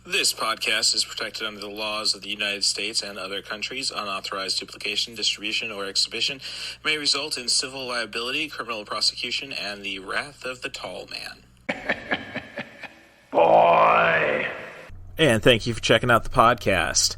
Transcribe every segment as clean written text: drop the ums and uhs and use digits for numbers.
This podcast is protected under the laws of the United States and other countries. Unauthorized duplication, distribution, or exhibition may result in civil liability, criminal prosecution, and the wrath of the tall man. Boy! And thank you for checking out the podcast.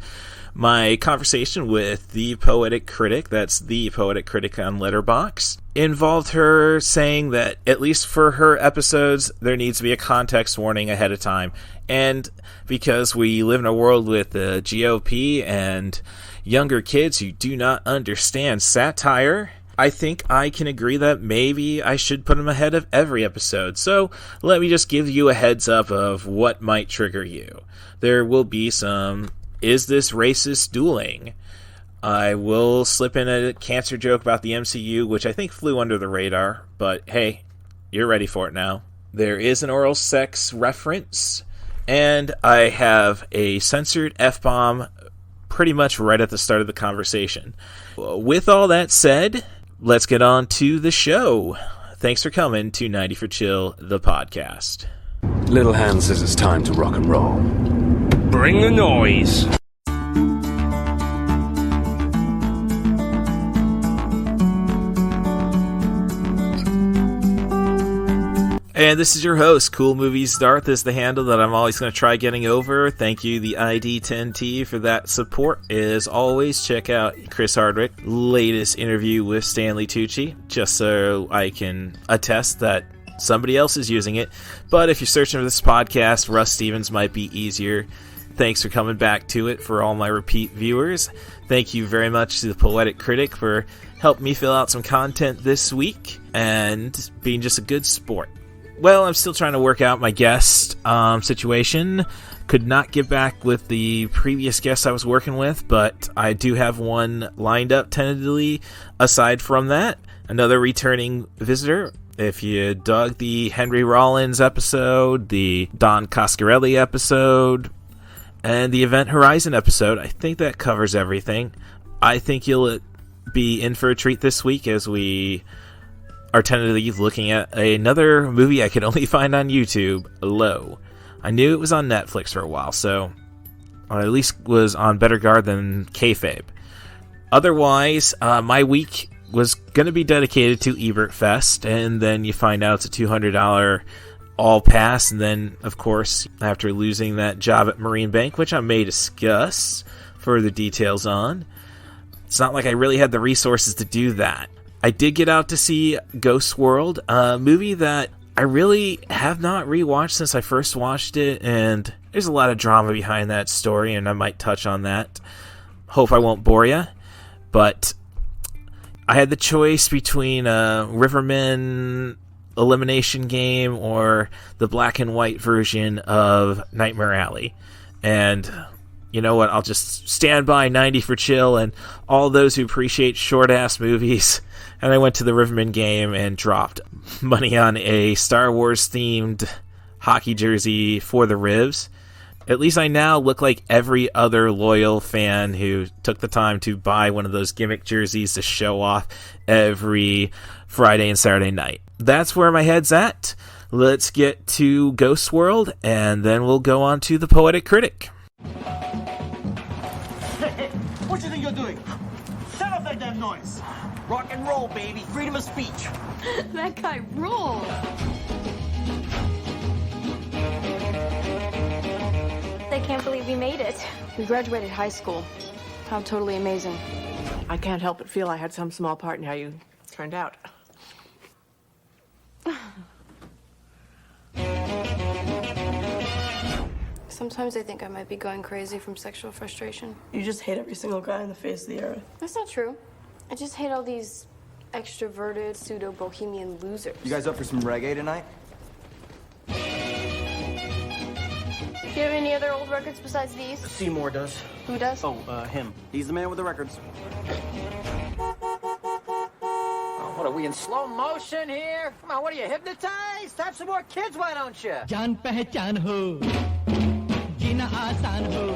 My conversation with The Poetic Critic, that's The Poetic Critic on Letterboxd, involved her saying that, at least for her episodes, there needs to be a context warning ahead of time. And because we live in a world with the GOP and younger kids who do not understand satire, I think I can agree that maybe I should put them ahead of every episode. So let me just give you a heads up of what might trigger you. There will be some "is this racist" dueling. I will slip in a cancer joke about the MCU, which I think flew under the radar, but hey, you're ready for it now. There is an oral sex reference, and I have a censored F-bomb pretty much right at the start of the conversation. With all that said, let's get on to the show. Thanks for coming to 90 for Chill, the podcast. Little Hand says it's time to rock and roll. Bring the noise. And this is your host, Cool Movies Darth is the handle that I'm always going to try getting over. Thank you, the ID10T, for that support. As always, check out Chris Hardwick's latest interview with Stanley Tucci, just so I can attest that somebody else is using it. But if you're searching for this podcast, Russ Stevens might be easier. Thanks for coming back to it for all my repeat viewers. Thank you very much to the Poetic Critic for helping me fill out some content this week and being just a good sport. Well, I'm still trying to work out my guest situation. Could not get back with the previous guest I was working with, but I do have one lined up tentatively. Aside from that, another returning visitor. If you dug the Henry Rollins episode, the Don Coscarelli episode, and the Event Horizon episode, I think that covers everything. I think you'll be in for a treat this week as we are tentatively looking at another movie I could only find on YouTube, Low. I knew it was on Netflix for a while, so or at least was on better guard than kayfabe. Otherwise, my week was going to be dedicated to Ebertfest, and then you find out it's a $200 all pass, and then, of course, after losing that job at Marine Bank, which I may discuss further details on, it's not like I really had the resources to do that. I did get out to see Ghost World, a movie that I really have not rewatched since I first watched it, and there's a lot of drama behind that story, and I might touch on that. Hope I won't bore you, but I had the choice between a Riverman elimination game or the black and white version of Nightmare Alley, and you know what, I'll just stand by 90 for Chill and all those who appreciate short-ass movies. And I went to the Riverman game and dropped money on a Star Wars-themed hockey jersey for the Rivs. At least I now look like every other loyal fan who took the time to buy one of those gimmick jerseys to show off every Friday and Saturday night. That's where my head's at. Let's get to Ghost World, and then we'll go on to The Poetic Critic. Hey, what do you think you're doing? Shut up that damn noise! Rock and roll, baby. Freedom of speech. That guy rules. I can't believe we made it. We graduated high school. How totally amazing. I can't help but feel I had some small part in how you turned out. Sometimes I think I might be going crazy from sexual frustration. You just hate every single guy on the face of the earth. That's not true. I just hate all these extroverted, pseudo-bohemian losers. You guys up for some reggae tonight? Do you have any other old records besides these? Seymour does. Who does? Oh, him. He's the man with the records. What are we in slow motion here? Come on, what are you, hypnotized? Have some more kids, why don't you? Jaan pehchan ho, jeena aasan ho.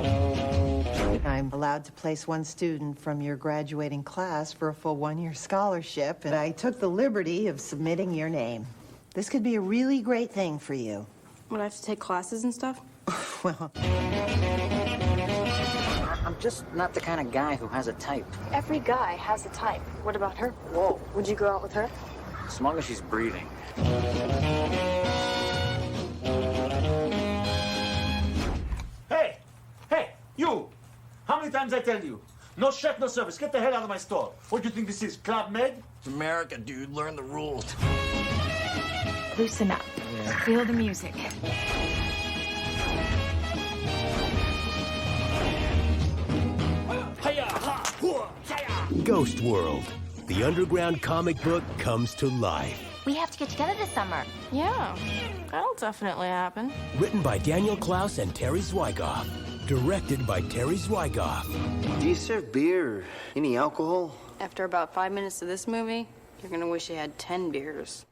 I'm allowed to place one student from your graduating class for a full one-year scholarship, and I took the liberty of submitting your name. This could be a really great thing for you. Would I have to take classes and stuff? Well, I'm just not the kind of guy who has a type. Every guy has a type. What about her? Whoa. Would you go out with her? As long as she's breathing. Hey! Hey! You! How many times I tell you? No chef, no service. Get the hell out of my store. What do you think this is, Club Med? It's America, dude. Learn the rules. Loosen up. Feel the music. Ghost World. The underground comic book comes to life. We have to get together this summer. Yeah, that'll definitely happen. Written by Daniel Klaus and Terry Zwigoff. Directed by Terry Zwigoff. Do you serve beer or any alcohol? After about 5 minutes of this movie, you're gonna wish you had 10 beers.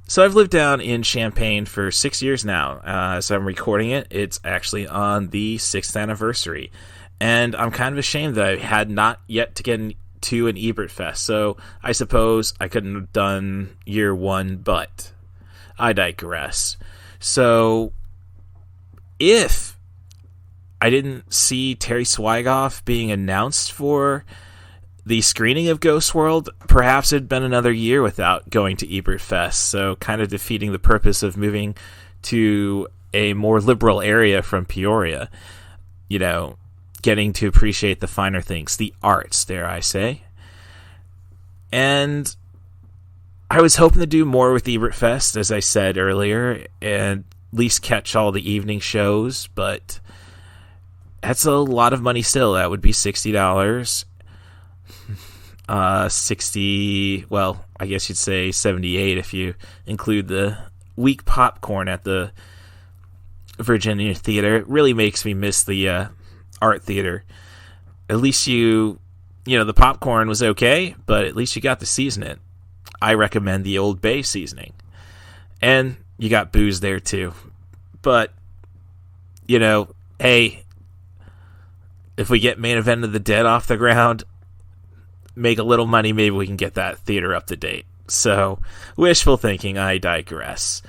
So I've lived down in Champaign for 6 years now. As I'm recording it, it's actually on the 6th anniversary. And I'm kind of ashamed that I had not yet to get to an Ebertfest. So I suppose I couldn't have done year one, but I digress. So if I didn't see Terry Zwigoff being announced for the screening of Ghost World, perhaps it'd been another year without going to Ebertfest, so kind of defeating the purpose of moving to a more liberal area from Peoria. You know, getting to appreciate the finer things, the arts, dare I say. And I was hoping to do more with Ebertfest, as I said earlier, and at least catch all the evening shows, but that's a lot of money still. That would be $60. 60, well, I guess you'd say 78 if you include the weak popcorn at the Virginia Theater. It really makes me miss the art theater. At least you know, the popcorn was okay, but at least you got to season it. I recommend the Old Bay seasoning. And you got booze there too. But, you know, hey, if we get Main Event of the Dead off the ground, make a little money, maybe we can get that theater up to date. So, wishful thinking, I digress.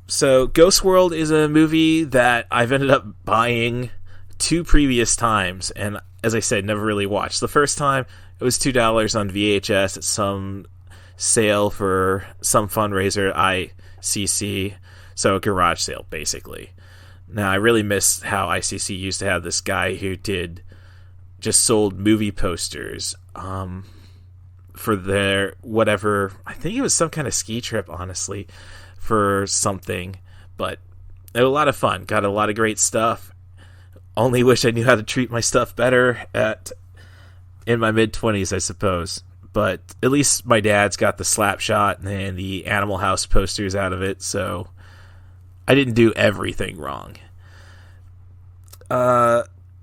So, Ghost World is a movie that I've ended up buying 2 previous times, and as I said, never really watched. The first time, it was $2 on VHS at some sale for some fundraiser, ICC, so a garage sale, basically. Now, I really miss how ICC used to have this guy who just sold movie posters for their whatever, I think it was some kind of ski trip, honestly, for something, but it was a lot of fun, got a lot of great stuff. Only wish I knew how to treat my stuff better in my mid-20s, I suppose, but at least my dad's got the Slapshot and the Animal House posters out of it, so I didn't do everything wrong.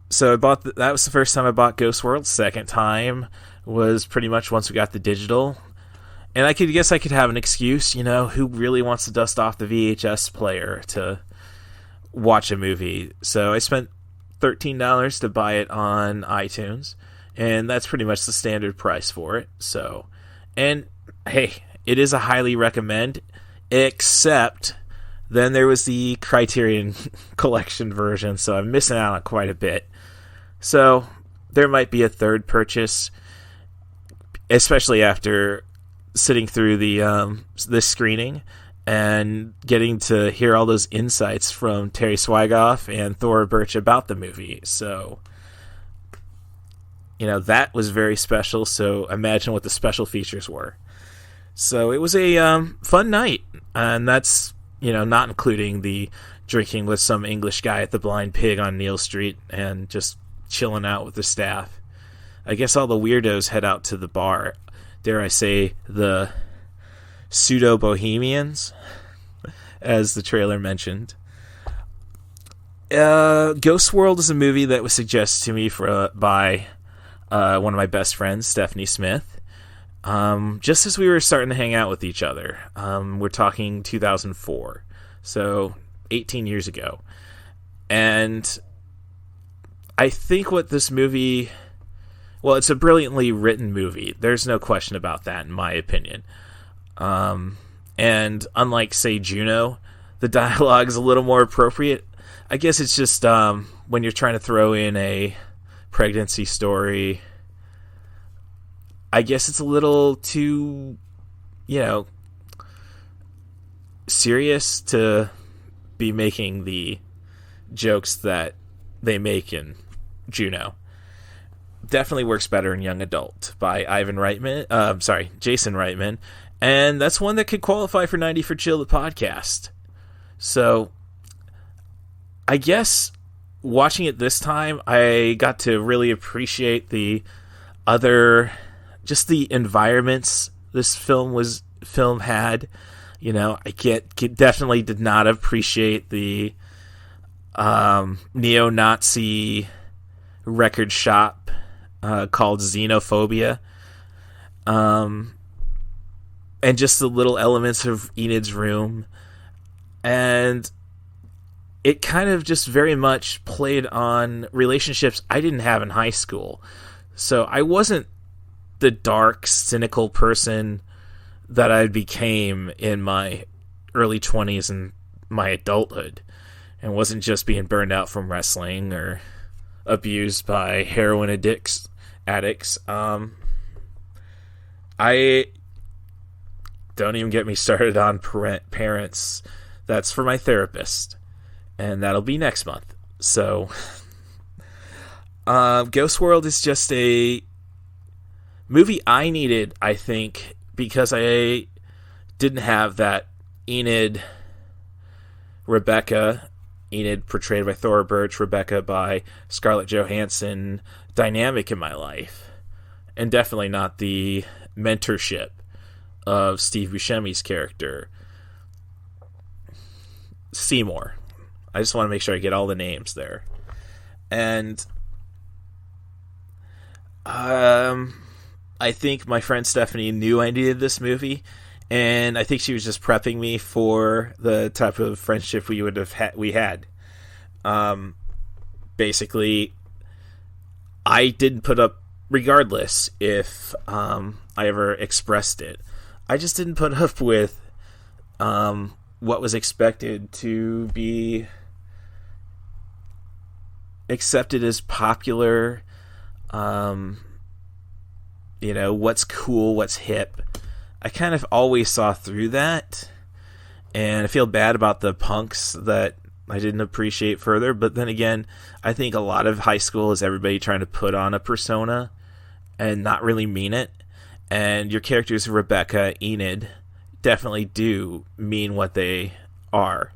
So I bought that was the first time I bought Ghost World. Second time was pretty much once we got the digital. And I guess I could have an excuse, you know, who really wants to dust off the VHS player to watch a movie. So I spent $13 to buy it on iTunes, and that's pretty much the standard price for it. So, and hey, it is a highly recommend, except then there was the Criterion Collection version, so I'm missing out on quite a bit. So there might be a third purchase, especially after sitting through this screening and getting to hear all those insights from Terry Zwigoff and Thora Birch about the movie. So, you know, that was very special, so imagine what the special features were. So it was a fun night, and that's, you know, not including the drinking with some English guy at the Blind Pig on Neal Street and just chilling out with the staff. I guess all the weirdos head out to the bar. Dare I say, the pseudo-bohemians, as the trailer mentioned. Ghost World is a movie that was suggested to me by one of my best friends, Stephanie Smith, just as we were starting to hang out with each other. We're talking 2004, so 18 years ago. And I think what this movie Well, it's a brilliantly written movie. There's no question about that, in my opinion. And unlike, say, Juno, the dialogue's a little more appropriate. I guess it's just when you're trying to throw in a pregnancy story, I guess it's a little too, serious to be making the jokes that they make in Juno. Definitely works better in Young Adult by Jason Reitman. And that's one that could qualify for 90 for Chill, the podcast. So, I guess watching it this time, I got to really appreciate the environments this film had. I definitely did not appreciate the neo-Nazi record shop called Xenophobia. And just the little elements of Enid's room. And it kind of just very much played on relationships I didn't have in high school. So I wasn't the dark, cynical person that I became in my early 20s and my adulthood. And wasn't just being burned out from wrestling or abused by heroin addicts. I don't even get me started on parents. That's for my therapist. And that'll be next month. So, Ghost World is just a movie I needed, I think, because I didn't have that Rebecca, Enid portrayed by Thora Birch, Rebecca by Scarlett Johansson dynamic in my life. And definitely not the mentorship of Steve Buscemi's character, Seymour. I just want to make sure I get all the names there. And I think my friend Stephanie knew I needed this movie, and I think she was just prepping me for the type of friendship we had. Basically, I didn't put up, regardless if I ever expressed it, I just didn't put up with what was expected to be accepted as popular, what's cool, what's hip. I kind of always saw through that, and I feel bad about the punks that I didn't appreciate further. But then again, I think a lot of high school is everybody trying to put on a persona and not really mean it. And your characters, Rebecca, Enid, definitely do mean what they are.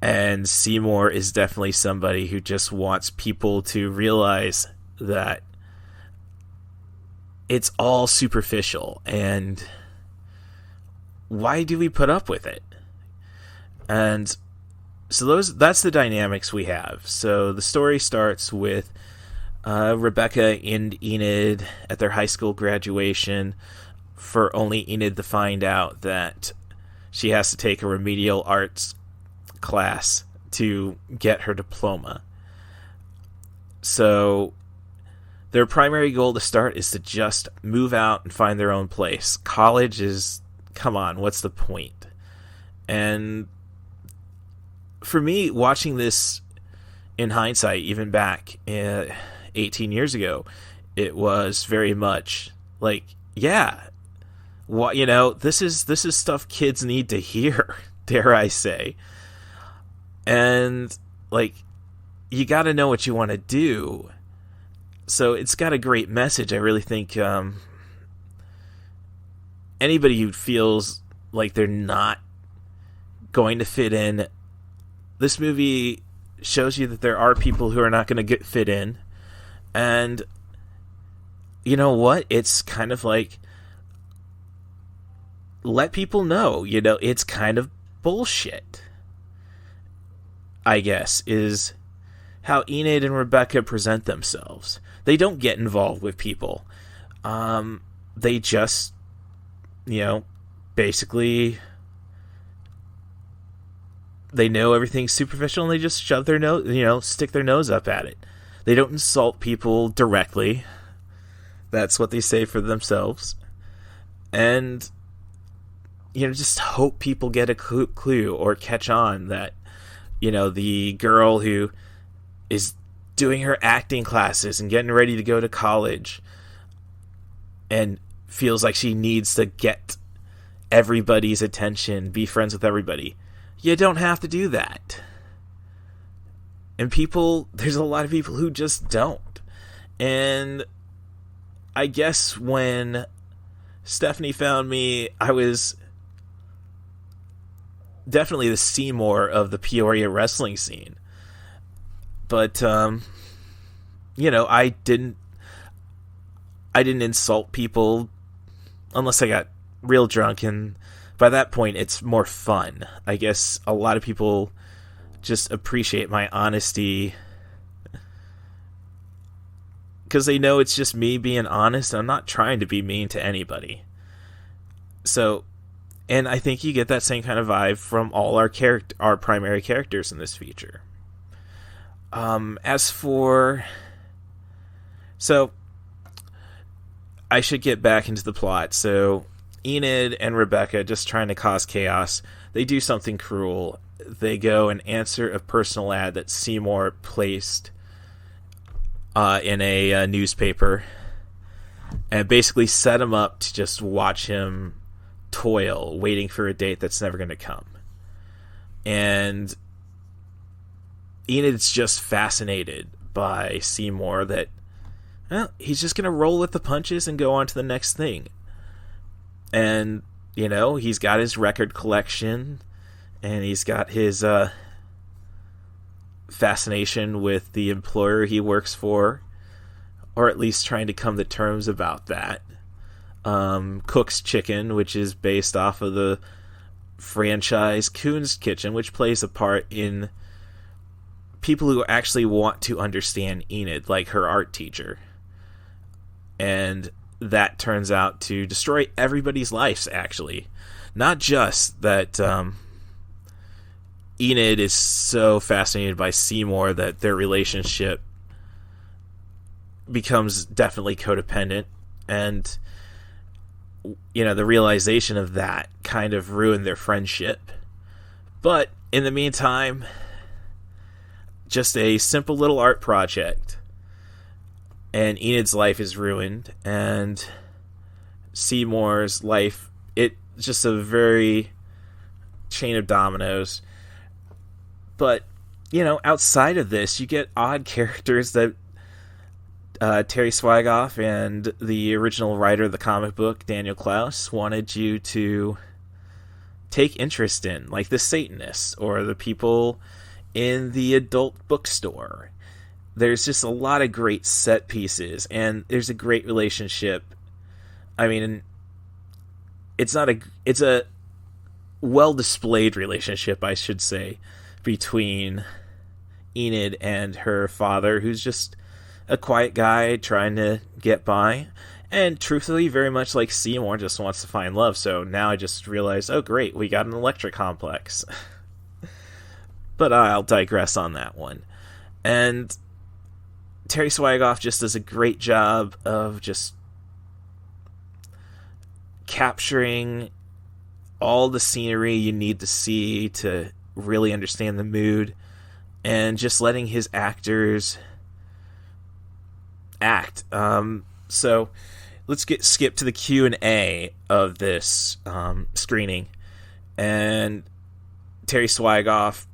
And Seymour is definitely somebody who just wants people to realize that it's all superficial, and why do we put up with it? And so that's the dynamics we have. So the story starts with Rebecca and Enid at their high school graduation, for only Enid to find out that she has to take a remedial arts class to get her diploma. So their primary goal to start is to just move out and find their own place. College is, come on, what's the point? And for me, watching this in hindsight, even back 18 years ago, it was very much like, yeah, this is stuff kids need to hear, dare I say. And like, you got to know what you want to do. So it's got a great message. I really think anybody who feels like they're not going to fit in, this movie shows you that there are people who are not going to fit in. And you know what? It's kind of like, let people know, it's kind of bullshit, I guess, is how Enid and Rebecca present themselves. They don't get involved with people. They just, basically, they know everything's superficial and they just shove their nose, stick their nose up at it. They don't insult people directly. That's what they say for themselves. And, just hope people get a clue or catch on that, the girl who is doing her acting classes and getting ready to go to college and feels like she needs to get everybody's attention, be friends with everybody. You don't have to do that. And there's a lot of people who just don't. And I guess when Stephanie found me, I was definitely the Seymour of the Peoria wrestling scene. But, I didn't insult people unless I got real drunk, and by that point it's more fun. I guess a lot of people just appreciate my honesty because they know it's just me being honest, and I'm not trying to be mean to anybody. So, and I think you get that same kind of vibe from all our primary characters in this feature. So I should get back into the plot. So Enid and Rebecca, just trying to cause chaos, they do something cruel. They go and answer a personal ad that Seymour placed in a newspaper, and basically set him up to just watch him toil, waiting for a date that's never going to come. And Enid's just fascinated by Seymour that, well, he's just going to roll with the punches and go on to the next thing. And, he's got his record collection, and he's got his fascination with the employer he works for, or at least trying to come to terms about that. Cook's Chicken, which is based off of the franchise Coon's Kitchen, which plays a part in people who actually want to understand Enid, like her art teacher. And that turns out to destroy everybody's lives, actually. Not just that Enid is so fascinated by Seymour that their relationship becomes definitely codependent, and the realization of that kind of ruined their friendship. But in the meantime, just a simple little art project, and Enid's life is ruined, and Seymour's life, it's just a very chain of dominoes. But, outside of this, you get odd characters that Terry Zwigoff and the original writer of the comic book, Daniel Klaus, wanted you to take interest in, like the Satanists or the people in the adult bookstore. There's just a lot of great set pieces, and there's a great relationship. I mean, it's a well-displayed relationship, I should say, between Enid and her father, who's just a quiet guy trying to get by, and truthfully very much like Seymour, just wants to find love. So now I just realized, oh great, we got an electric complex. But I'll digress on that one. And Terry Zwigoff just does a great job of just capturing all the scenery you need to see to really understand the mood, and just letting his actors act. So let's skip to the Q&A of this screening, and Terry Zwigoff,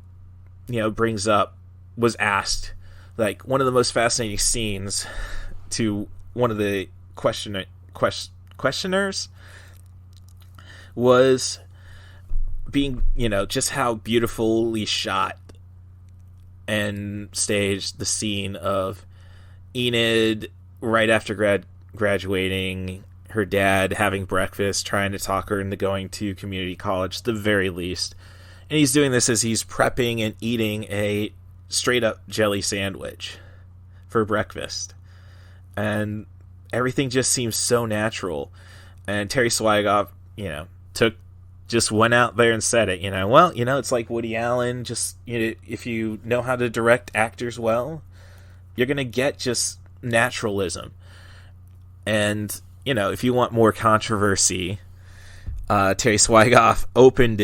was asked, like, one of the most fascinating scenes to one of the questioners was being, just how beautifully shot and staged the scene of Enid right after graduating, her dad having breakfast, trying to talk her into going to community college, at the very least. And he's doing this as he's prepping and eating a straight-up jelly sandwich for breakfast. And everything just seems so natural. And Terry Zwigoff, just went out there and said it, it's like Woody Allen, just, if you know how to direct actors well, you're going to get just naturalism. And, you know, if you want more controversy, Terry Zwigoff opened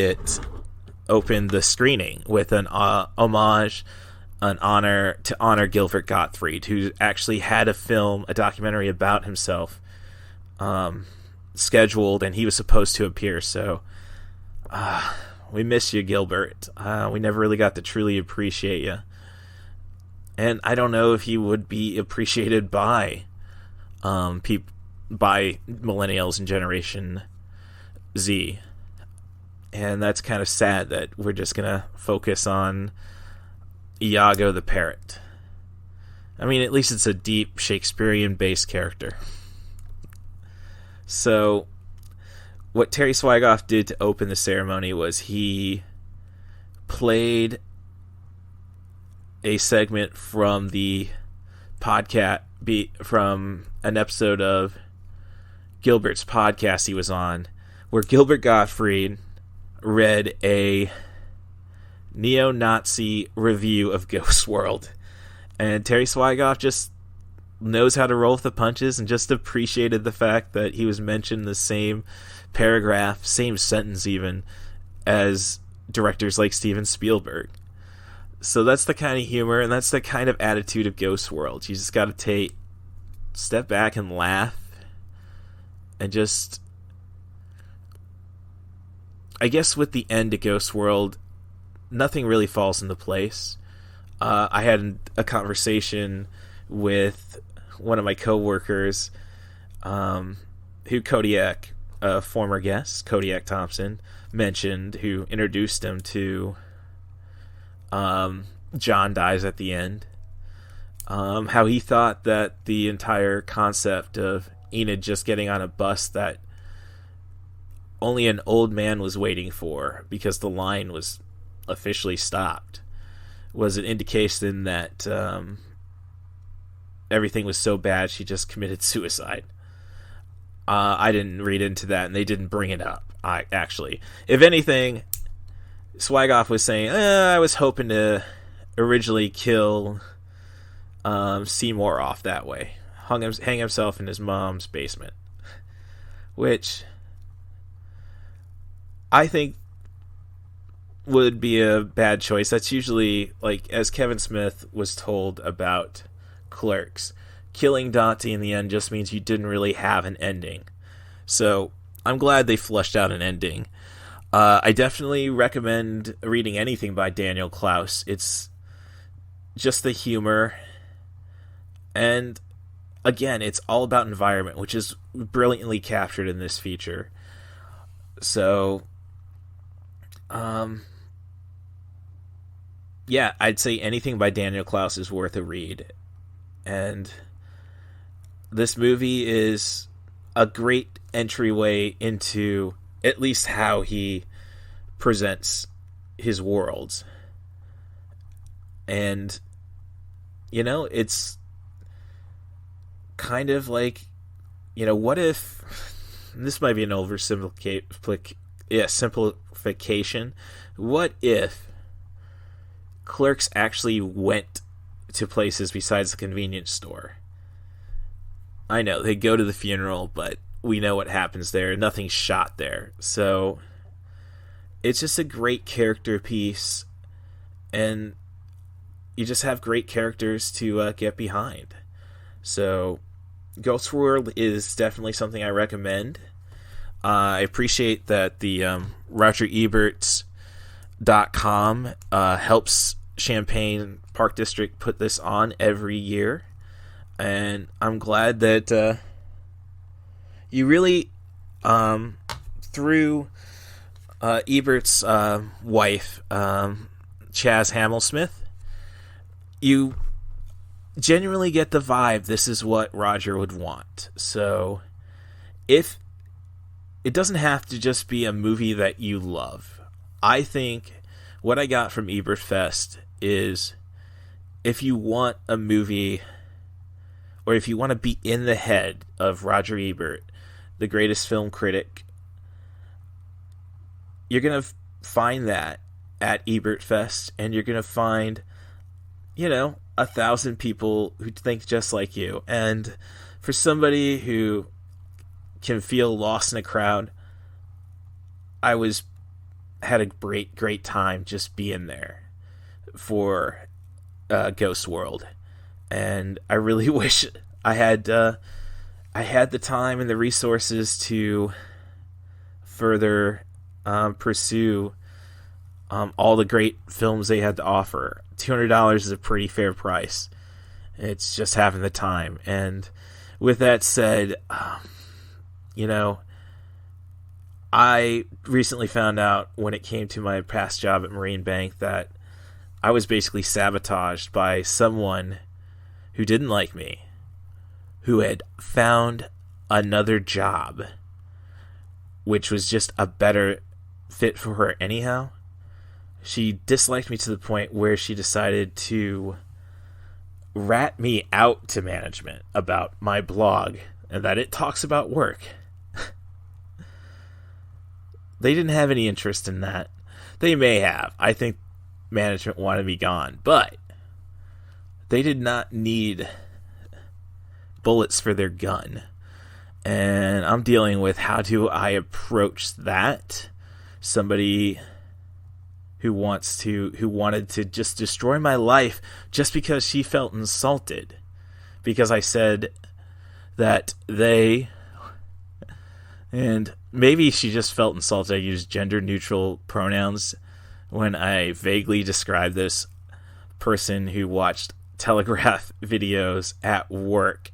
the screening with an homage, an honor to honor Gilbert Gottfried, who actually had a documentary about himself, scheduled, and he was supposed to appear. So, we miss you, Gilbert. We never really got to truly appreciate you. And I don't know if he would be appreciated by millennials and Generation Z. And that's kind of sad that we're just going to focus on Iago the parrot. I mean, at least it's a deep Shakespearean-based character. So, what Terry Zwigoff did to open the ceremony was he played a segment from the podcast, from an episode of Gilbert's podcast he was on, where Gilbert Gottfried read a neo-Nazi review of Ghost World. And Terry Zwigoff just knows how to roll with the punches and just appreciated the fact that he was mentioned the same paragraph, same sentence even, as directors like Steven Spielberg. So that's the kind of humor and that's the kind of attitude of Ghost World. You just got to step back and laugh and just... I guess with the end of Ghost World, nothing really falls into place. I had a conversation with one of my coworkers, who Kodiak, a former guest, Kodiak Thompson, mentioned, who introduced him to John Dies at the End. How he thought that the entire concept of Enid just getting on a bus that only an old man was waiting for because the line was officially stopped was an indication that everything was so bad she just committed suicide. I didn't read into that, and they didn't bring it up. If anything, Zwigoff was saying, I was hoping to originally kill Seymour off that way. Hang himself in his mom's basement. Which I think would be a bad choice. That's usually, like, as Kevin Smith was told about Clerks, killing Dante in the end just means you didn't really have an ending. So I'm glad they fleshed out an ending. I definitely recommend reading anything by Daniel Klaus. It's just the humor. And again, it's all about environment, which is brilliantly captured in this feature. So, yeah, I'd say anything by Daniel Klaus is worth a read. And this movie is a great entryway into at least how he presents his worlds. And, you know, it's kind of like, you know, what if, this might be an oversimplification, what if Clerks actually went to places besides the convenience store? I know, they go to the funeral, but we know what happens there. Nothing's shot there. So it's just a great character piece, and you just have great characters to get behind. So Ghost World is definitely something I recommend. I appreciate that the RogerEberts.com helps Champaign Park District put this on every year. And I'm glad that you really, through Ebert's wife, Chaz Hamelsmith, you genuinely get the vibe this is what Roger would want. So if it doesn't have to just be a movie that you love. I think what I got from Ebertfest is, if you want a movie, or if you want to be in the head of Roger Ebert, the greatest film critic, you're going to find that at Ebertfest, and you're going to find, 1,000 people who think just like you. And for somebody who can feel lost in a crowd, I had a great time just being there for Ghost World, and I really wish I had the time and the resources to further pursue all the great films they had to offer. $200 is a pretty fair price. It's just having the time. And with that said, I recently found out when it came to my past job at Marine Bank that I was basically sabotaged by someone who didn't like me, who had found another job, which was just a better fit for her anyhow. She disliked me to the point where she decided to rat me out to management about my blog and that it talks about work. They didn't have any interest in that. They may have. I think management wanted me gone, but they did not need bullets for their gun. And I'm dealing with how do I approach that? Somebody who wanted to just destroy my life just because she felt insulted because I said that they, and maybe she just felt insulted I used gender neutral pronouns when I vaguely described this person who watched Telegraph videos at work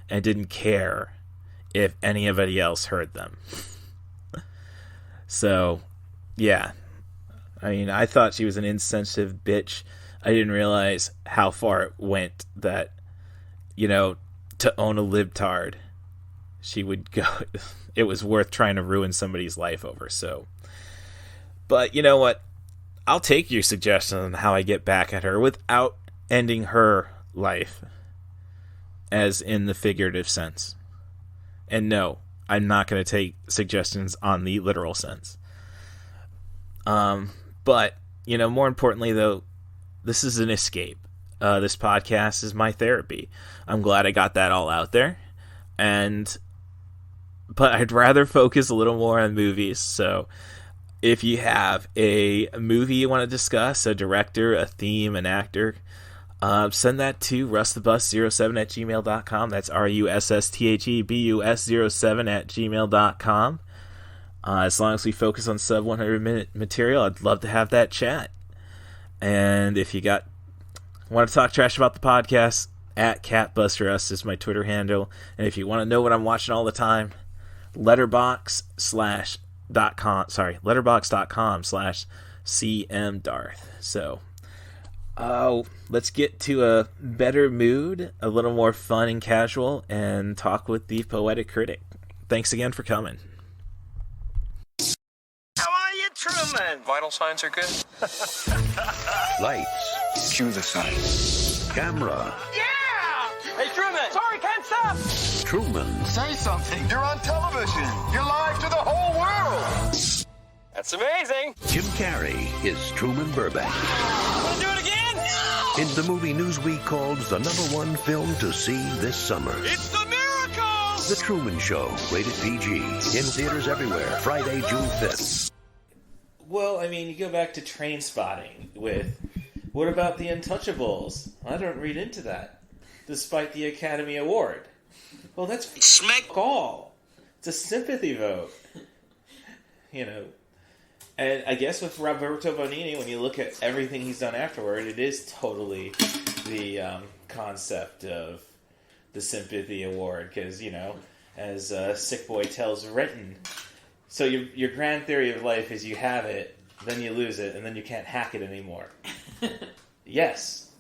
and didn't care if anybody else heard them. So, yeah. I mean, I thought she was an insensitive bitch. I didn't realize how far it went that, to own a libtard, she would go. It was worth trying to ruin somebody's life over. So, but you know what? I'll take your suggestion on how I get back at her without ending her life, as in the figurative sense. And no, I'm not going to take suggestions on the literal sense. But, more importantly, though, this is an escape. This podcast is my therapy. I'm glad I got that all out there. But I'd rather focus a little more on movies. So if you have a movie you want to discuss, a director, a theme, an actor, send that to rustthebus07@gmail.com. That's RUSSTHEBUS07@gmail.com. As long as we focus on sub 100-minute material, I'd love to have that chat. And if you want to talk trash about the podcast, @CatBusterUs is my Twitter handle. And if you want to know what I'm watching all the time, letterbox.com/CMDarth. So, let's get to a better mood, a little more fun and casual, and talk with the Poetic Critic. Thanks again for coming. Truman! Vital signs are good. Lights. Cue the signs. Camera. Yeah! Hey, Truman! Sorry, can't stop! Truman. Say something. You're on television. You're live to the whole world. That's amazing! Jim Carrey is Truman Burbank. Wanna do it again? No! In the movie Newsweek called the #1 film to see this summer. It's the miracle! The Truman Show, rated PG. In theaters everywhere, Friday, June 5th. Well, I mean, you go back to Train Spotting with, what about the Untouchables? I don't read into that, despite the Academy Award. Well, that's smack all. It's a sympathy vote. And I guess with Roberto Benigni, when you look at everything he's done afterward, it is totally the concept of the sympathy award, because, as Sick Boy tells Renton, so your grand theory of life is you have it, then you lose it, and then you can't hack it anymore. Yes.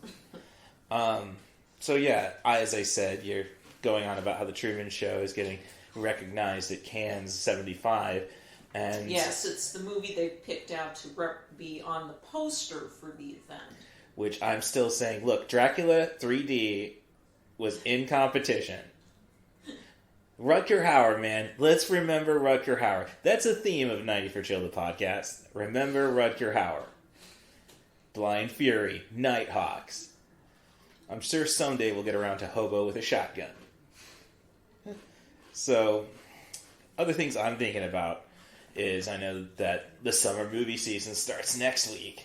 So yeah, as I said, you're going on about how the Truman Show is getting recognized at Cannes 75, and yes, it's the movie they picked out to be on the poster for the event. Which I'm still saying, look, Dracula 3D was in competition. Rutger Hauer, man. Let's remember Rutger Hauer. That's a theme of 90 for Chill, the podcast. Remember Rutger Hauer. Blind Fury, Nighthawks. I'm sure someday we'll get around to Hobo with a Shotgun. So, other things I'm thinking about is I know that the summer movie season starts next week.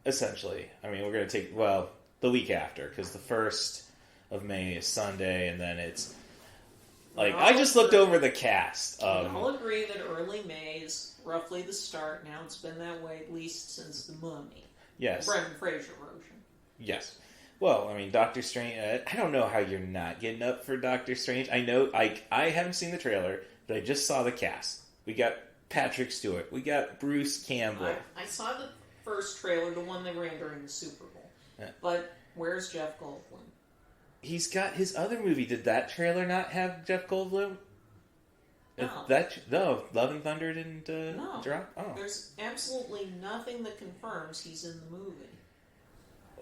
Essentially. I mean, we're going to take, the week after, because the 1st of May is Sunday, and then it's, I just looked over the cast. I'll agree that early May is roughly the start. Now it's been that way at least since The Mummy. Yes. The Brendan Fraser version. Yes. Well, I mean, Doctor Strange, I don't know how you're not getting up for Doctor Strange. I know, I haven't seen the trailer, but I just saw the cast. We got Patrick Stewart. We got Bruce Campbell. I saw the first trailer, the one they ran during the Super Bowl. Yeah. But where's Jeff Goldblum? He's got his other movie. Did that trailer not have Jeff Goldblum? No. Love and Thunder didn't drop? Oh. There's absolutely nothing that confirms he's in the movie.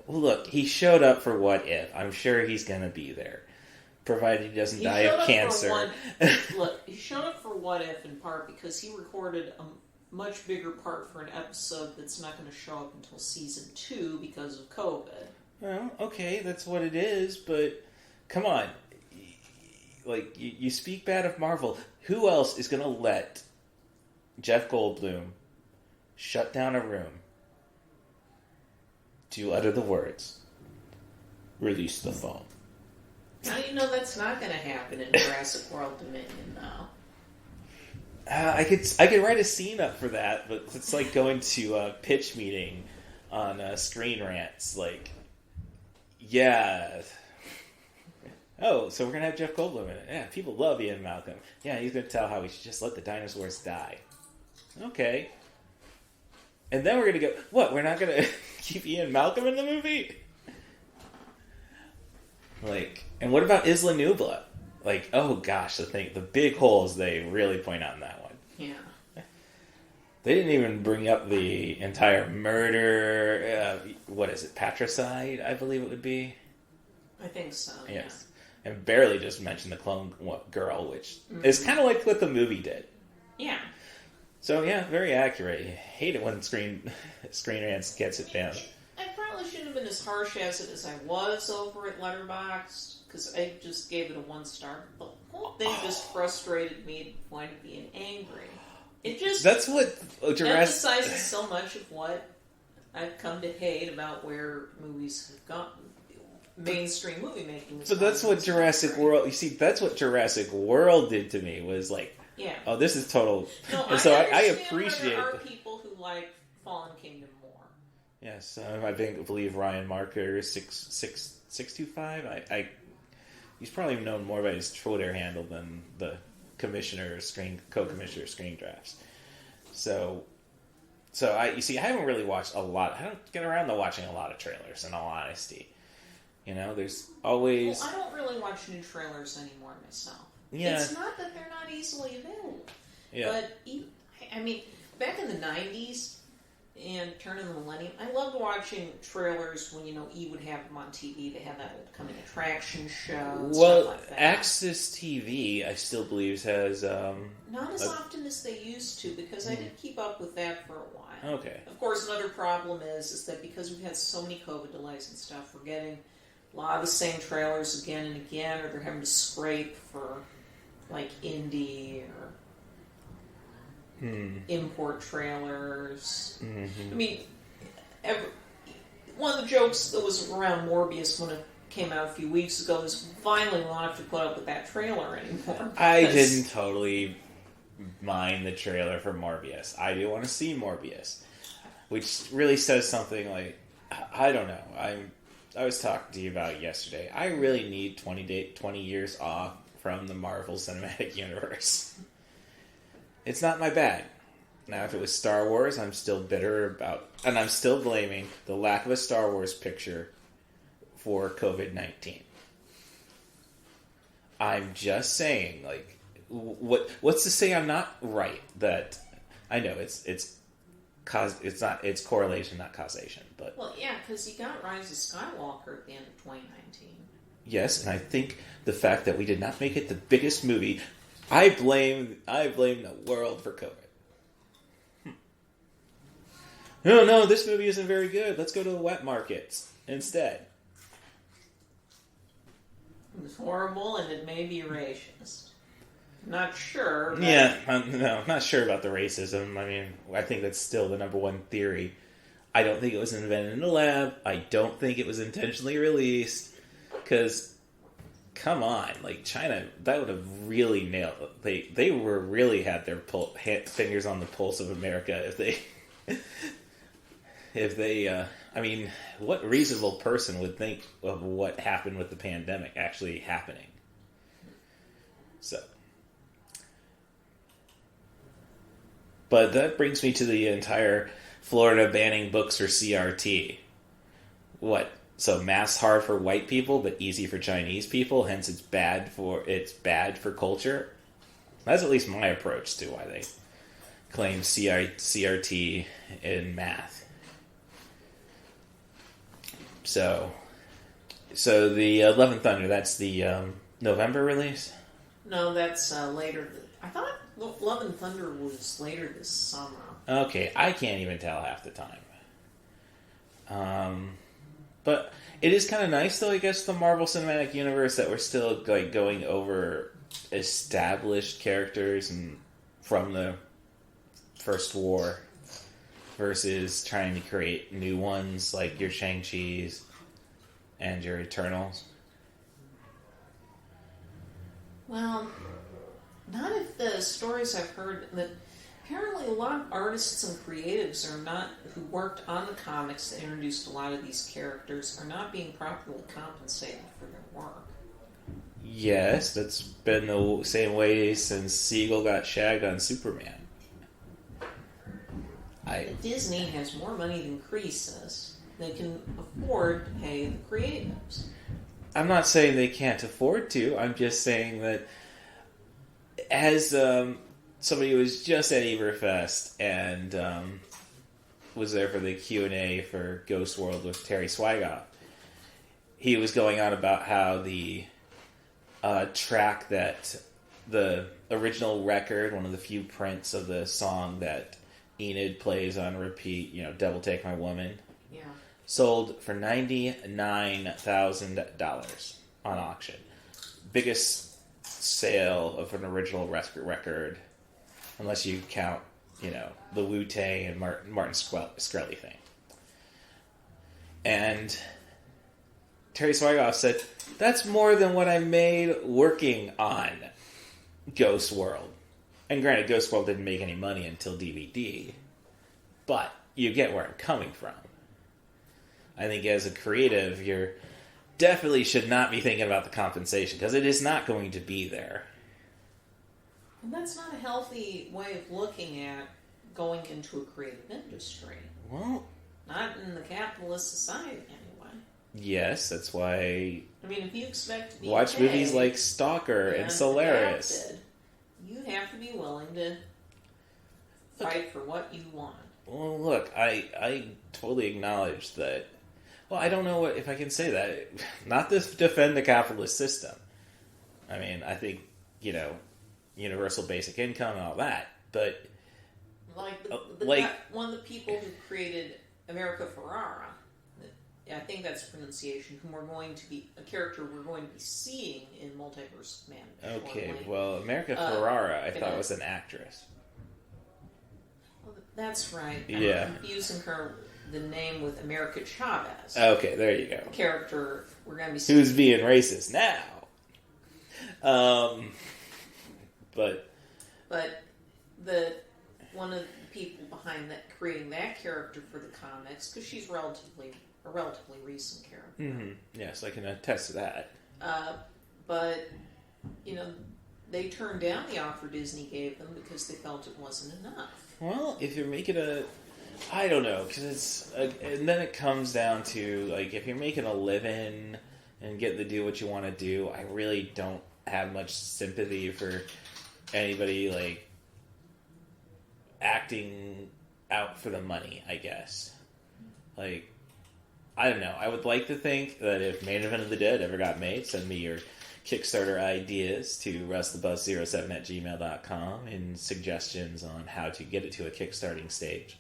Well, look, he showed up for What If. I'm sure he's going to be there. Provided he doesn't die of cancer. Look, he showed up for What If in part because he recorded a much bigger part for an episode that's not going to show up until season 2 because of COVID. Well, okay, that's what it is, but come on. You speak bad of Marvel. Who else is going to let Jeff Goldblum shut down a room to utter the words, release the phone? Now you know that's not going to happen in Jurassic World Dominion, though. I could write a scene up for that, but it's like going to a pitch meeting on Screen Rants. Oh, so we're going to have Jeff Goldblum in it. Yeah, people love Ian Malcolm. Yeah, he's going to tell how we should just let the dinosaurs die. Okay. And then we're going to go, what, we're not going to keep Ian Malcolm in the movie? And what about Isla Nubla? Oh gosh, the big holes they really point out in that one. Yeah. They didn't even bring up the entire murder, what is it, patricide, I believe it would be? I think so, yes. Yeah. And barely just mentioned the clone girl, which is kind of like what the movie did. Yeah. So yeah, very accurate. I hate it when Screen Rants gets it down. I probably shouldn't have been as harsh as I was over at Letterboxd, because I just gave it a 1 star. The whole thing just frustrated me to the point of being angry. It just that's what emphasizes so much of what I've come to hate about where movies have gone. Mainstream movie making. So that's what Jurassic World. You see, that's what Jurassic World did to me. Was yeah. Oh, this is total. No, and so I appreciate. There are people who like Fallen Kingdom more. Yes, I believe Ryan Marker 625. He's probably known more by his Twitter handle than the co-commissioner Screen Drafts. So I haven't really watched a lot. I don't get around to watching a lot of trailers, in all honesty. There's always. Well, I don't really watch new trailers anymore myself. Yeah. It's not that they're not easily available. Yeah. But I mean, back in the 90s and turn of the millennium, I loved watching trailers when E would have them on TV. They had that old coming attraction show. Well, stuff like that. Access TV, I still believe, has not as often as they used to, because I did keep up with that for a while. Okay. Of course, another problem is that because we've had so many COVID delays and stuff, we're getting a lot of the same trailers again and again, or they're having to scrape for indie or import trailers. Mm-hmm. I mean, one of the jokes that was around Morbius when it came out a few weeks ago is finally we'll not have to put up with that trailer anymore. I didn't totally mind the trailer for Morbius. I do want to see Morbius, which really says something I don't know. I was talking to you about it yesterday. I really need 20 years off from the Marvel Cinematic Universe. It's not my bag. Now, if it was Star Wars, I'm still bitter about, and I'm still blaming the lack of a Star Wars picture for COVID-19. I'm just saying, what's to say I'm not right? That I know it's correlation, not causation. But well, yeah, because you got Rise of Skywalker at the end of 2019. Yes, and I think the fact that we did not make it the biggest movie, I blame the world for COVID. No, this movie isn't very good. Let's go to the wet markets instead. It was horrible, and it may be racist. Not sure. But... Yeah, I'm not sure about the racism. I mean, I think that's still the number one theory. I don't think it was invented in a lab. I don't think it was intentionally released. Because, come on, like, China, that would have really nailed it. They were really had their fingers on the pulse of America if they, I mean, what reasonable person would think of what happened with the pandemic actually happening? So. But that brings me to the entire Florida banning books for CRT. What? So math's hard for white people, but easy for Chinese people. Hence, it's bad for culture. That's at least my approach to why they claim CRT in math. So the Love and Thunder. That's the November release. No, that's later. I thought Love and Thunder was later this summer. Okay, I can't even tell half the time. But it is kind of nice, though, I guess, the Marvel Cinematic Universe, that we're still like going over established characters and from the First War versus trying to create new ones like your Shang-Chi's and your Eternals. Well, not if the stories I've heard that apparently a lot of artists and creatives are not, who worked on the comics that introduced a lot of these characters, are not being properly compensated for their work. Yes, that's been the same way since Siegel got shagged on Superman. Disney has more money than Croesus. They can afford to pay the creatives. I'm not saying they can't afford to. I'm just saying that as somebody who was just at Ebertfest and was there for the Q&A for Ghost World with Terry Zwigoff, he was going on about how the track that the original record, one of the few prints of the song that Enid plays on repeat, Devil Take My Woman, sold for $99,000 on auction. Biggest sale of an original record, unless you count, the Wu-Tang and Martin Shkreli thing. And Terry Zwigoff said, that's more than what I made working on Ghost World. And granted, Ghost World didn't make any money until DVD, but you get where I'm coming from. I think as a creative, you definitely should not be thinking about the compensation, because it is not going to be there. And that's not a healthy way of looking at going into a creative industry. Well, not in the capitalist society, anyway. Yes, that's why. I mean, if you expect to be watch paid, movies like Stalker and Solaris. Adapted, you have to be willing to fight for what you want. Well, look, I totally acknowledge that. Well, I don't know if I can say that. Not to defend the capitalist system. I mean, I think, universal basic income and all that, but one of the people who created America Ferrara, I think that's the pronunciation, whom we're going to be a character we're going to be seeing in Multiverse Man. Okay, well, America Ferrara, I thought was an actress. Well, that's right. Yeah. I'm confusing the name with America Chavez. Okay, there you go. The character we're going to be seeing. Who's being racist now? But the one of the people behind that creating that character for the comics, because she's a relatively recent character. Mm-hmm. Yes, I can attest to that. But they turned down the offer Disney gave them because they felt it wasn't enough. Well, if you're making I don't know, because and then it comes down to, like, if you're making a living and getting to do what you want to do, I really don't have much sympathy for anybody, like, acting out for the money, I guess. Like, I don't know. I would like to think that if Main Event of the Dead ever got made, send me your Kickstarter ideas to rustthebus07@gmail.com and suggestions on how to get it to a kickstarting stage.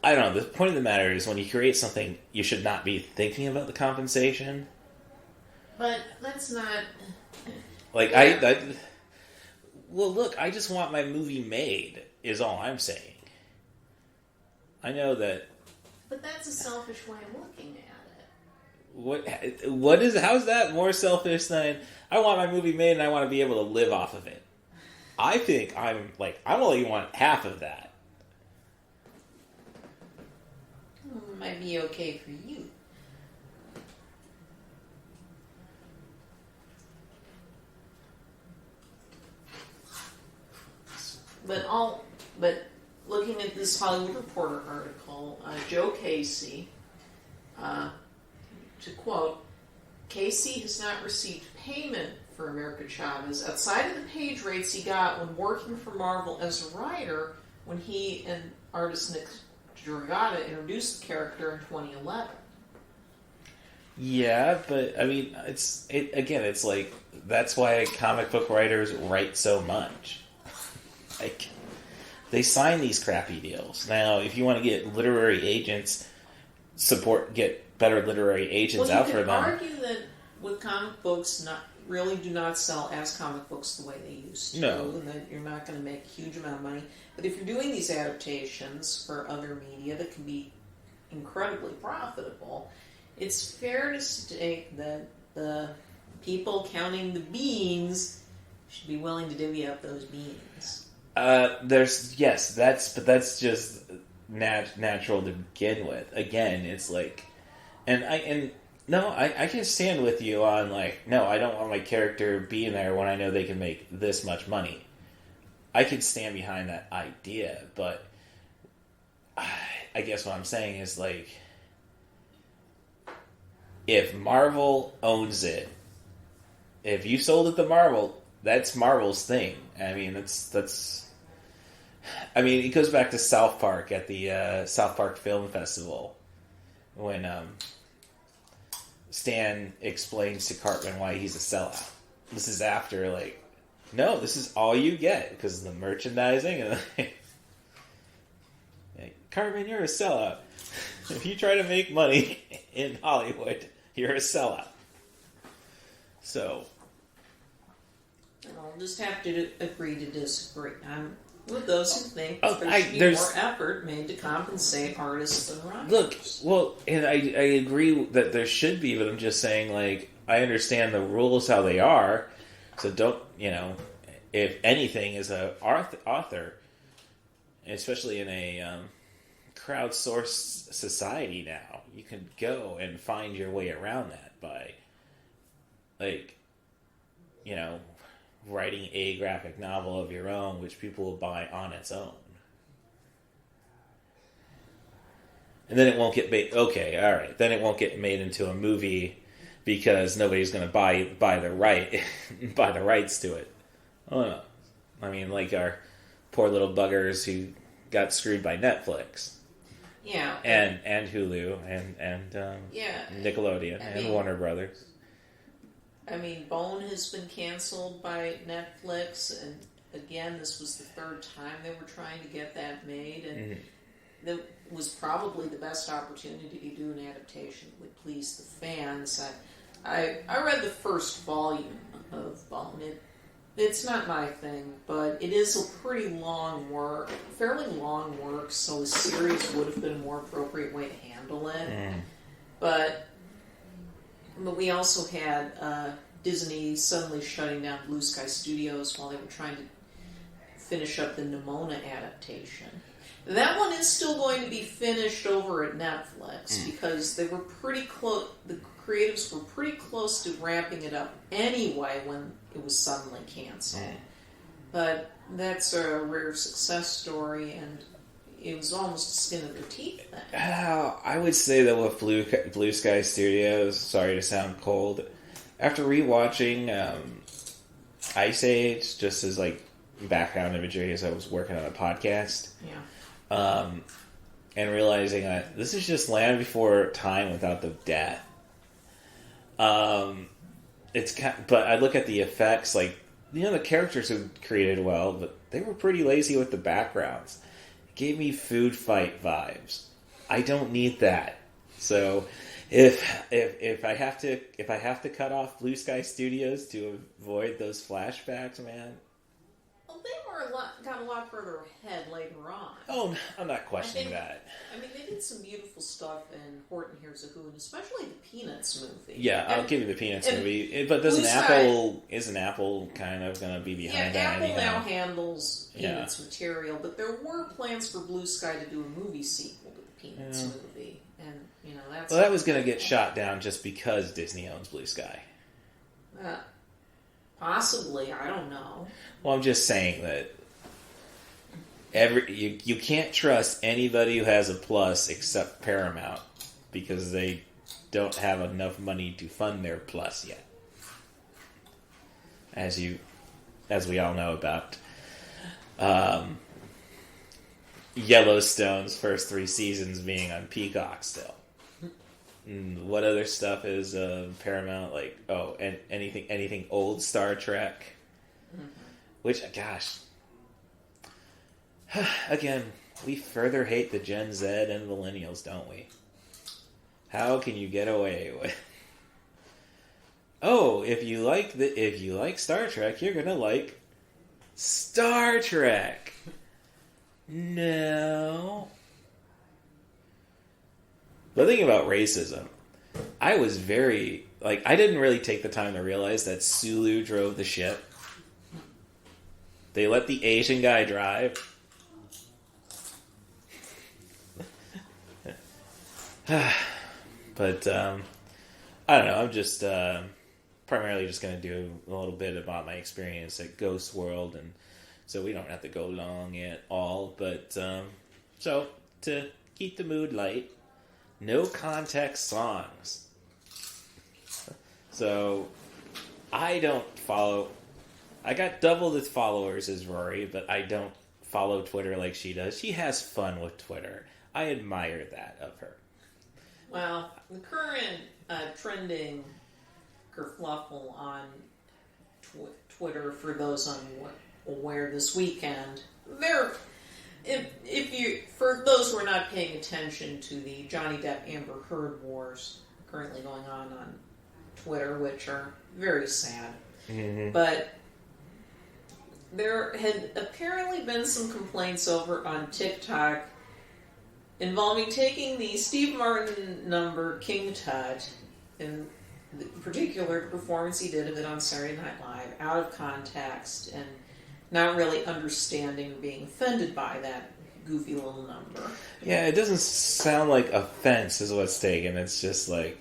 I don't know. The point of the matter is, when you create something, you should not be thinking about the compensation. But that's not... Like, well, look, I just want my movie made, is all I'm saying. I know that... But that's a selfish way of looking at it. How's that more selfish than, I want my movie made and I want to be able to live off of it? I think I only want half of that. Might be okay for you. But looking at this Hollywood Reporter article, Joe Casey, to quote, Casey has not received payment for America Chavez outside of the page rates he got when working for Marvel as a writer when he and artist Nick Dragata introduced the character in 2011. Yeah, but I mean, it's like, that's why comic book writers write so much. Like, they sign these crappy deals. Now, if you want to get literary agents, get better literary agents out for them. Well, you can argue that with comic books do not sell as comic books the way they used to. No. And that you're not going to make a huge amount of money. But if you're doing these adaptations for other media that can be incredibly profitable, it's fair to state that the people counting the beans should be willing to divvy up those beans. That's just natural to begin with. Again, it's like, I can stand with you on, like, no, I don't want my character being there when I know they can make this much money. I could stand behind that idea, but I guess what I'm saying is, like, if Marvel owns it, if you sold it to Marvel, that's Marvel's thing. I mean, it goes back to South Park at the South Park Film Festival when Stan explains to Cartman why he's a sellout. This is after, like, no, this is all you get because of the merchandising. And like, Cartman, you're a sellout. If you try to make money in Hollywood, you're a sellout. So, I'll just have to agree to disagree. I'm with those who think there should be more effort made to compensate artists and writers. Look, well, and I agree that there should be, but I'm just saying, like, I understand the rules how they are, so don't, if anything, as an author, especially in a crowdsourced society now, you can go and find your way around that by, like, writing a graphic novel of your own, which people will buy on its own. And then it won't get made. Okay, all right. Then it won't get made into a movie because nobody's going to buy the rights to it. Oh no. I mean, like our poor little buggers who got screwed by Netflix. Yeah. And Hulu and Nickelodeon and Warner Brothers. I mean, Bone has been canceled by Netflix, and again, this was the third time they were trying to get that made, and that was probably the best opportunity to do an adaptation that would please the fans. I read the first volume of Bone. It's not my thing, but it is a pretty long work, fairly long work, so a series would have been a more appropriate way to handle it. But we also had Disney suddenly shutting down Blue Sky Studios while they were trying to finish up the Nimona adaptation. That one is still going to be finished over at Netflix because they were pretty close. The creatives were pretty close to wrapping it up anyway when it was suddenly canceled. But that's a rare success story, and it was almost a skin of their teeth thing. I would say that with Blue Sky Studios, sorry to sound cold, after rewatching Ice Age, just as like background imagery as I was working on a podcast, and realizing that this is just Land Before Time without the death. But I look at the effects, like, the characters are created well, but they were pretty lazy with the backgrounds. Gave me Food Fight vibes. I don't need that. So if I have to cut off Blue Sky Studios to avoid those flashbacks, man. Well, they got a lot further ahead later on. Oh, I'm not questioning that. I mean, they did some beautiful stuff in Horton Hears a Who, and especially the Peanuts movie. Yeah, I'll give you the Peanuts movie. But isn't Apple kind of going to be behind that? Apple now handles Peanuts material, but there were plans for Blue Sky to do a movie sequel to the Peanuts movie, and that's. Well, that was going to get shot down just because Disney owns Blue Sky. Possibly, I don't know. Well, I'm just saying that you can't trust anybody who has a Plus except Paramount because they don't have enough money to fund their Plus yet. As we all know about Yellowstone's first 3 seasons being on Peacock still. What other stuff is Paramount like? Oh, and anything old Star Trek, which gosh, again, we further hate the Gen Z and millennials, don't we? How can you get away with? Oh, if you like Star Trek, you're gonna like Star Trek. No. The thing about racism, I was I didn't really take the time to realize that Sulu drove the ship. They let the Asian guy drive. But, I don't know, I'm just primarily just going to do a little bit about my experience at Ghost World, and so we don't have to go long at all, but, so, to keep the mood light, no context songs. So, I got double as followers as Rory, but I don't follow Twitter like she does. She has fun with Twitter. I admire that of her. Well, the current trending kerfluffle on Twitter, for those unaware this weekend, for those who are not paying attention to the Johnny Depp Amber Heard wars currently going on Twitter, which are very sad, but there had apparently been some complaints over on TikTok involving taking the Steve Martin number King Tut, in particular the performance he did of it on Saturday Night Live, out of context and not really understanding or being offended by that goofy little number. Yeah, it doesn't sound like offense is what's taken. It's just like,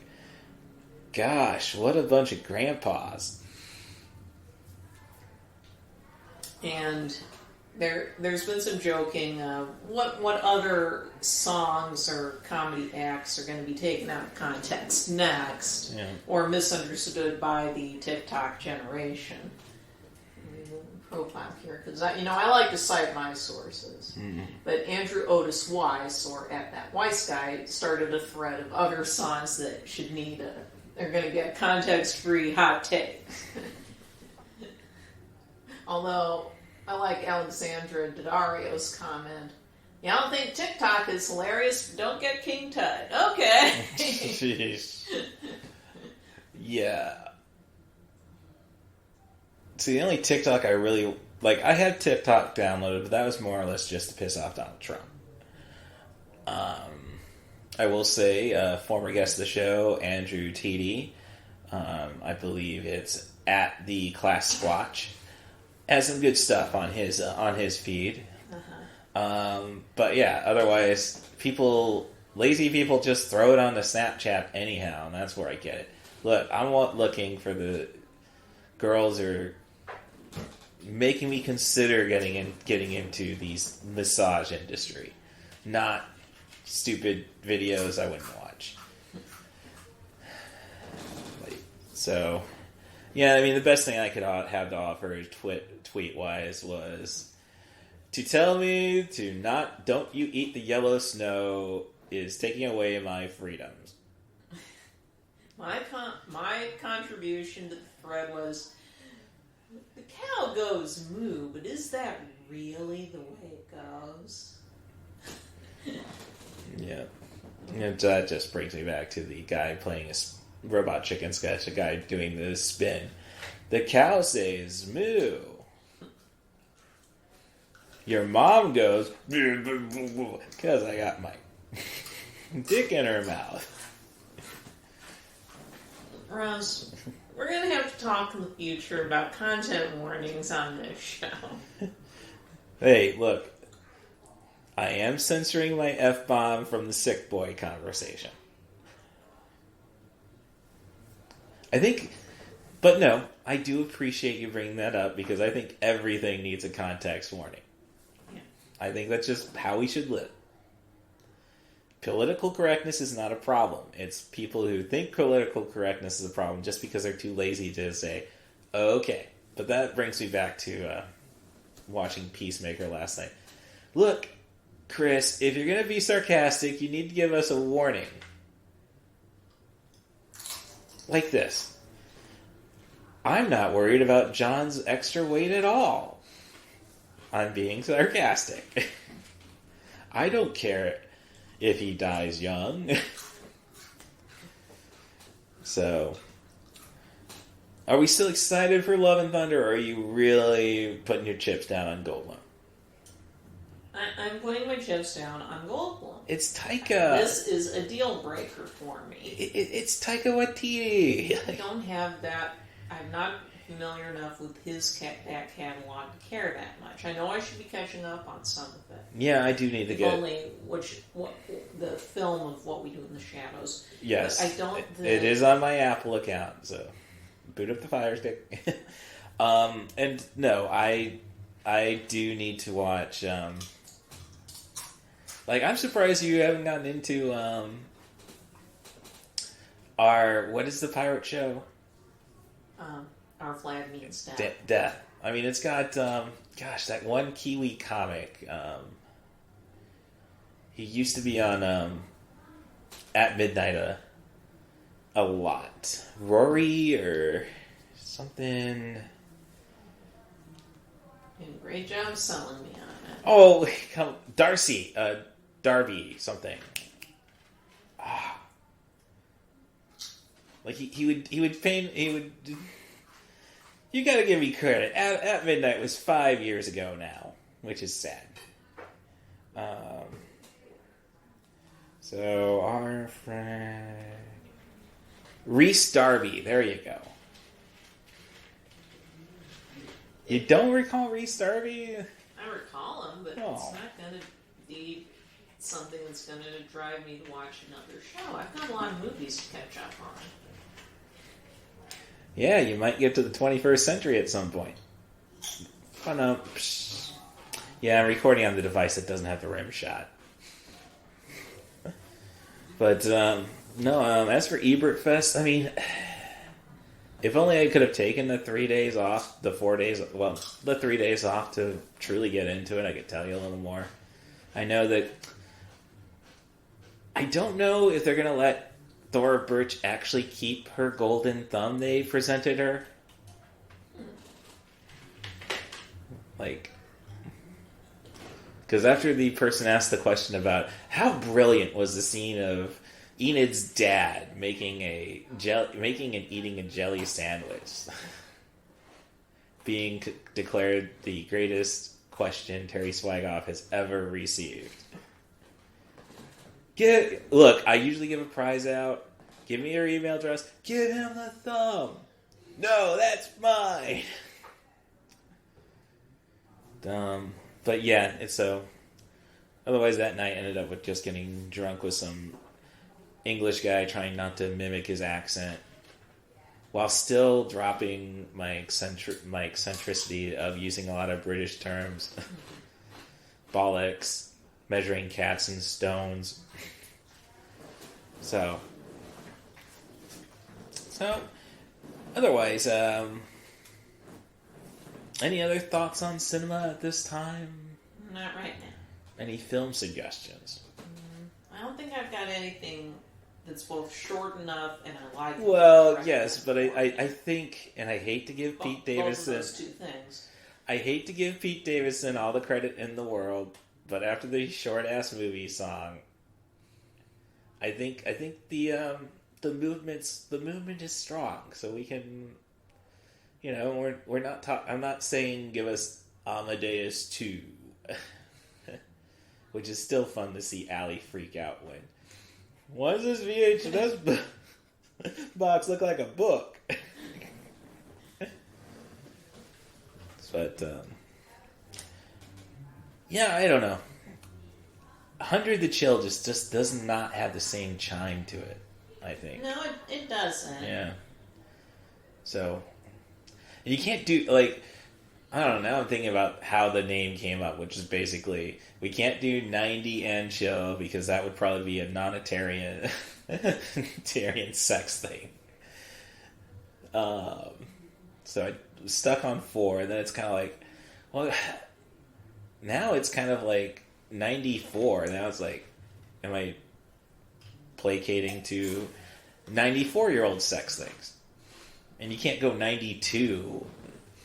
gosh, what a bunch of grandpas. And there's been some joking. What other songs or comedy acts are going to be taken out of context next, or misunderstood by the TikTok generation? Profile here, because I like to cite my sources. But Andrew Otis Weiss, or at that Weiss guy, started a thread of other songs that should they're going to get context-free hot takes. Although I like Alexandra Daddario's comment. I don't think TikTok is hilarious, but don't get King Tut. Okay. Jeez. Yeah. See, the only TikTok I really like, I had TikTok downloaded, but that was more or less just to piss off Donald Trump. I will say, former guest of the show, Andrew T.D., I believe it's at the Class Squatch, has some good stuff on his feed. But yeah, otherwise, lazy people just throw it on the Snapchat anyhow, and that's where I get it. Look, I'm looking for the girls who are making me consider getting into these massage industry, not stupid videos I wouldn't watch. So, yeah, I mean, the best thing I could have to offer tweet-wise was to tell me don't you eat the yellow snow is taking away my freedoms. My contribution to the thread was, the cow goes moo, but is that really the way it goes? Yeah. And that just brings me back to the guy playing a robot chicken sketch, the guy doing the spin. The cow says moo. Your mom goes because I got my dick in her mouth. Russ, we're going to have to talk in the future about content warnings on this show. Hey, look. I am censoring my F-bomb from the sick boy conversation. I think... But no, I do appreciate you bringing that up because I think everything needs a context warning. Yeah. I think that's just how we should live. Political correctness is not a problem. It's people who think political correctness is a problem just because they're too lazy to say, okay. But that brings me back to watching Peacemaker last night. Look, Chris, if you're going to be sarcastic, you need to give us a warning. Like this. I'm not worried about John's extra weight at all. I'm being sarcastic. I don't care if he dies young. So, are we still excited for Love and Thunder, or are you really putting your chips down on Goldblum? I'm putting my chips down on Goldblum. It's Taika. This is a deal breaker for me. It's Taika Waititi. I don't have that. I'm not familiar enough with his back catalog to care that much. I know I should be catching up on some of it. Yeah, I do need to get... Only the film of What We Do in the Shadows. Yes. But I don't... It is on my Apple account, so boot up the Fire Stick. And no, I do need to watch... I'm surprised you haven't gotten into what is the pirate show? Our Flag Means Death. Death. I mean, it's got, that one Kiwi comic. He used to be on At Midnight a lot. Rory or something. Did a great job selling me on it. Oh, Darcy. Darby something. He would paint. You gotta give me credit. At Midnight was 5 years ago now, which is sad. So our friend Rhys Darby. There you go. You don't recall Rhys Darby? I recall him, but it's not going to be something that's going to drive me to watch another show. I've got a lot of movies to catch up on. Yeah, you might get to the 21st century at some point. Oh no. Yeah, I'm recording on the device that doesn't have the rim shot. But, as for Ebertfest, I mean, if only I could have taken the 3 days off, the 3 days off to truly get into it, I could tell you a little more. I know that... I don't know if they're going to let Thora Birch actually keep her golden thumb they presented her. Because after the person asked the question about how brilliant was the scene of Enid's dad making and eating a jelly sandwich, being declared the greatest question Terry Zwigoff has ever received. Look, I usually give a prize out. Give me your email address. Give him the thumb. No, that's mine. But yeah, it's so. Otherwise, that night ended up with just getting drunk with some English guy trying not to mimic his accent, while still dropping my eccentricity of using a lot of British terms. Bollocks, measuring cats and stones. So, otherwise, any other thoughts on cinema at this time? Not right now. Any film suggestions? I don't think I've got anything that's both short enough and I like. Well, yes, but I think, and I hate to give Pete Davidson... Both of those two things. I hate to give Pete Davidson all the credit in the world, but after the short-ass movie song, I think the movement is strong, so we can, we're not I'm not saying give us Amadeus 2, which is still fun to see Allie freak out when. Why does this VHS box look like a book? But yeah, I don't know. 100 the Chill just does not have the same chime to it, I think. No, it doesn't. Yeah. So, you can't do, like, I don't know, now I'm thinking about how the name came up, which is basically, we can't do 90 and chill, because that would probably be a non-Atarian sex thing. So I was stuck on 4, and then it's kind of like, well, now it's kind of like 94. Now it's like, am I placating to 94-year-old sex things? And you can't go 92,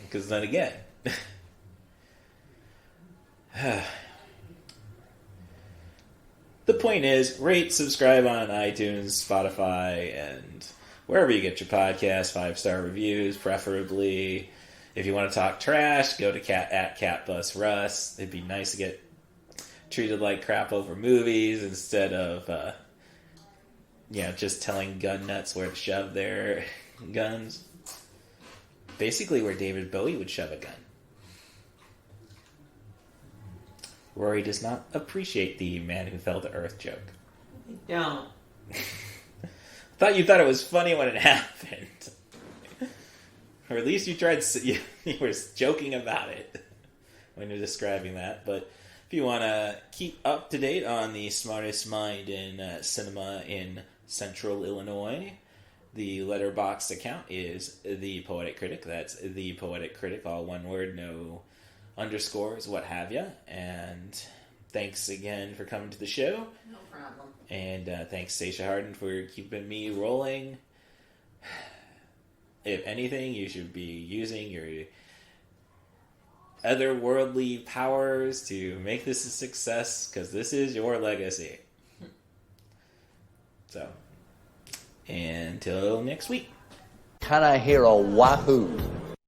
because then again. The point is, rate, subscribe on iTunes, Spotify, and wherever you get your podcasts, 5-star reviews, preferably. If you want to talk trash, go to @CatBusRuss. It'd be nice to get treated like crap over movies instead of, just telling gun nuts where to shove their guns. Basically where David Bowie would shove a gun. Rory does not appreciate the man who fell to earth joke. No. Thought you thought it was funny when it happened. Or at least you were joking about it when you're describing that. But if you want to keep up to date on the smartest mind in cinema in Central Illinois, the Letterboxd account is The Poetic Critic. That's The Poetic Critic, all one word, no underscores, what have you. And thanks again for coming to the show. No problem. And thanks, Stacia Harden, for keeping me rolling. If anything, you should be using your otherworldly powers to make this a success, because this is your legacy. So, until next week. Can I hear a wahoo?